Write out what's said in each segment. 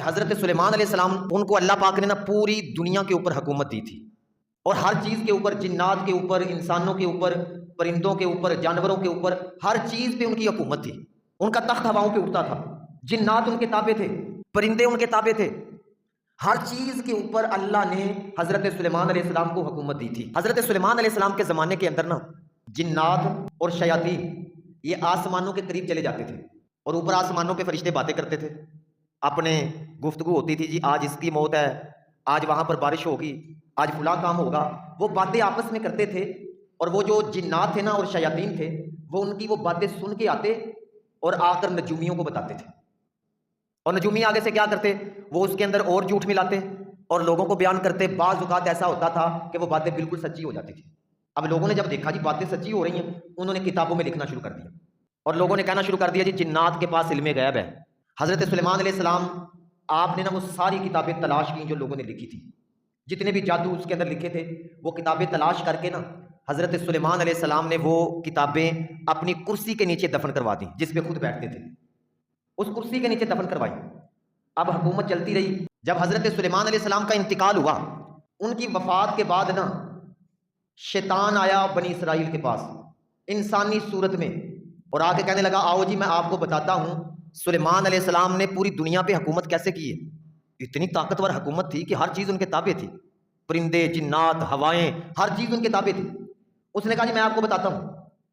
حضرت سلیمان علیہ السلام ان کو اللہ پاک نے نا پوری دنیا کے اوپر حکومت دی تھی، اور ہر چیز کے اوپر، جنات کے اوپر، انسانوں کے اوپر، پرندوں کے اوپر، جانوروں کے اوپر، ہر چیز پہ ان کی حکومت تھی۔ ان کا تخت ہواؤں پہ اڑتا تھا، جنات ان کے تابع تھے، پرندے ان کے تابع تھے، ہر چیز کے اوپر اللہ نے حضرت سلیمان علیہ السلام کو حکومت دی تھی۔ حضرت سلیمان علیہ السلام کے زمانے کے اندر نا جنات اور شیاطین یہ آسمانوں کے قریب چلے جاتے تھے، اور اوپر آسمانوں پہ فرشتے باتیں کرتے تھے، اپنے گفتگو ہوتی تھی، جی آج اس کی موت ہے، آج وہاں پر بارش ہوگی، آج فلاں کام ہوگا، وہ باتیں آپس میں کرتے تھے۔ اور وہ جو جنات تھے نا اور شیاطین تھے، وہ ان کی وہ باتیں سن کے آتے اور آ کر نجومیوں کو بتاتے تھے، اور نجومی آگے سے کیا کرتے، وہ اس کے اندر اور جھوٹ ملاتے اور لوگوں کو بیان کرتے۔ بعض اوقات ایسا ہوتا تھا کہ وہ باتیں بالکل سچی ہو جاتی تھی۔ اب لوگوں نے جب دیکھا جی باتیں سچی ہو رہی ہیں، انہوں نے کتابوں میں لکھنا شروع کر دیا، اور لوگوں نے کہنا شروع کر دیا جی جنات کے پاس علم غیب ہے۔ حضرت سلیمان علیہ السلام آپ نے نا وہ ساری کتابیں تلاش کی جو لوگوں نے لکھی تھی، جتنے بھی جادو اس کے اندر لکھے تھے، وہ کتابیں تلاش کر کے نا حضرت سلیمان علیہ السلام نے وہ کتابیں اپنی کرسی کے نیچے دفن کروا دی، جس پہ خود بیٹھتے تھے، اس کرسی کے نیچے دفن کروائی۔ اب حکومت چلتی رہی۔ جب حضرت سلیمان علیہ السلام کا انتقال ہوا، ان کی وفات کے بعد نا شیطان آیا بنی اسرائیل کے پاس انسانی صورت میں، اور آ کے کہنے لگا آؤ جی میں آپ کو بتاتا ہوں سلیمان علیہ السلام نے پوری دنیا پہ حکومت کیسے کی ہے۔ اتنی طاقتور حکومت تھی کہ ہر چیز ان کے تابع تھی، پرندے، جنات، ہوائیں، ہر چیز ان کے تابع تھی۔ اس نے کہا جی میں آپ کو بتاتا ہوں۔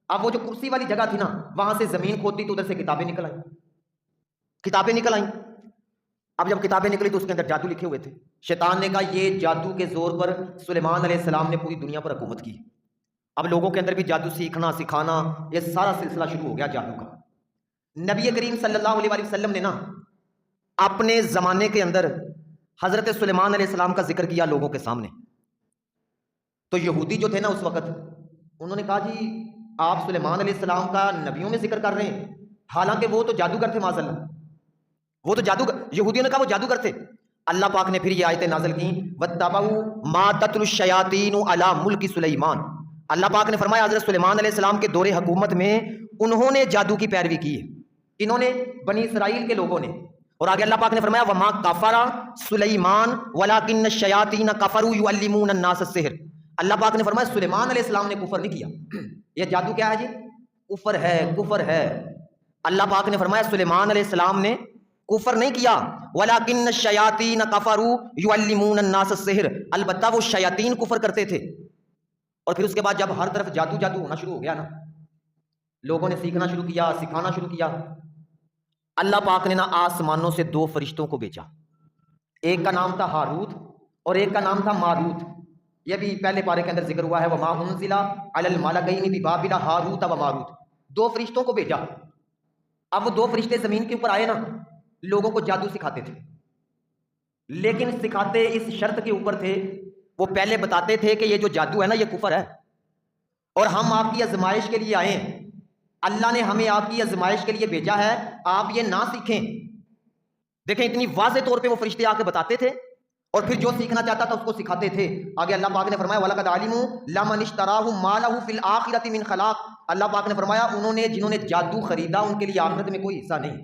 اب وہ جو کرسی والی جگہ تھی نا، وہاں سے زمین کھودی تو ادھر سے کتابیں نکل آئیں، کتابیں نکل آئیں۔ اب جب کتابیں نکلی تو اس کے اندر جادو لکھے ہوئے تھے۔ شیطان نے کہا یہ جادو کے زور پر سلیمان علیہ السلام نے پوری دنیا پر حکومت کی۔ اب لوگوں کے اندر بھی جادو سیکھنا، سکھانا، یہ سارا سلسلہ شروع ہو گیا جادو کا۔ نبی کریم صلی اللہ علیہ وسلم نے نا اپنے زمانے کے اندر حضرت سلیمان علیہ السلام کا ذکر کیا لوگوں کے سامنے، تو یہودی جو تھے نا اس وقت، انہوں نے کہا جی آپ سلیمان علیہ السلام کا نبیوں میں ذکر کر رہے ہیں، حالانکہ وہ تو جادوگر تھے معاذ اللہ، وہ تو جادوگر، یہودیوں نے کہا وہ جادوگر تھے۔ اللہ پاک نے پھر یہ آیتیں نازل کی وَاتَّبَعُوا مَا تَتْلُو الشَّيَاطِينُ عَلَى مُلْكِ سُلَيْمَانَ۔ اللہ پاک نے فرمایا حضرت سلیمان علیہ السلام کے دور حکومت میں انہوں نے جادو کی پیروی کی ہے، انہوں نے بنی اسرائیل کے لوگوں نے۔ اور آگے اللہ پاک نے فرمایا وَمَا كَفَرَ سُلَيْمَانُ وَلَكِنَّ الشَّيَاطِينَ كَفَرُوا يُعَلِّمُونَ النَّاسَ السِّحْرَ۔ اللہ پاک نے فرمایا سلیمان علیہ السلام نے کفر نہیں کیا۔ یہ جادو کیا ہے جی؟ کفر ہے، کفر ہے۔ اللہ پاک نے فرمایا سلیمان علیہ السلام نے کفر نہیں کیا، وَلَكِنَّ الشَّيَاطِينَ كَفَرُوا يُعَلِّمُونَ النَّاسَ السِّحْرَ، البتہ وہ شیاطین کفر کرتے تھے۔ اور پھر اس کے بعد جب ہر طرف جادو جادو ہونا شروع ہو گیا نا، لوگوں نے سیکھنا شروع کیا، سکھانا شروع کیا، اللہ پاک نے نا آسمانوں سے دو فرشتوں کو بھیجا، ایک کا نام تھا ہاروت اور ایک کا نام تھا ماروت۔ یہ بھی پہلے پارے کے اندر ذکر ہوا ہے وَمَا أُنزِلَ عَلَى الْمَلَكَيْنِ بِبَابِلَ ہاروت و ماروت۔ دو فرشتوں کو بھیجا۔ اب وہ دو فرشتے زمین کے اوپر آئے نا، لوگوں کو جادو سکھاتے تھے، لیکن سکھاتے اس شرط کے اوپر تھے، وہ پہلے بتاتے تھے کہ یہ جو جادو ہے نا یہ کفر ہے، اور ہم آپ کی آزمائش کے لیے آئے ہیں، اللہ نے ہمیں آپ کی آزمائش کے لیے بھیجا ہے، آپ یہ نہ سیکھیں۔ دیکھیں اتنی واضح طور پہ وہ فرشتے آ کے بتاتے تھے، اور پھر جو سیکھنا چاہتا تھا اس کو سکھاتے تھے۔ آگے اللہ پاک نے فرمایا وَلَقَدْ عَلِمُوا لَمَنِ اشْتَرَاهُ مَا لَهُ فِي الْآخِرَةِ مِنْ خَلَاقٍ۔ اللہ پاک نے فرمایا انہوں نے جنہوں نے جادو خریدا ان کے لیے آخرت میں کوئی حصہ نہیں۔